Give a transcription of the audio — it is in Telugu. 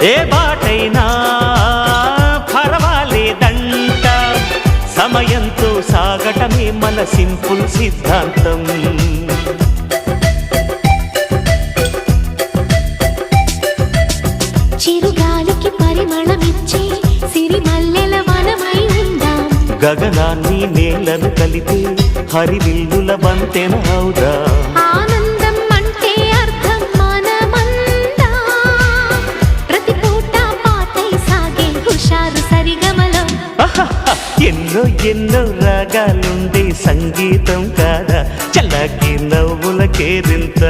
ఏ బాటైనా పర్వాలేదంట, సమయంతో సాగటమే మన సింపుల్ సిద్ధాంతం. చిరుగాలికి పరిమళమిచ్చే సిరిమల్లెల వనమై ఉందాం, గగనాన్ని నేలను కలిపే హరివిల్లుల బంతెన అవుదాం. ఆనందం అంటే అర్థం మనమందా, ప్రతి పూట పాటై సాగే హుషారు సరిగమలో. ఎన్నో ఎన్నో రాగాలుండే సంగీతం కాదా, చల్లకి నవ్వుల కేరింత.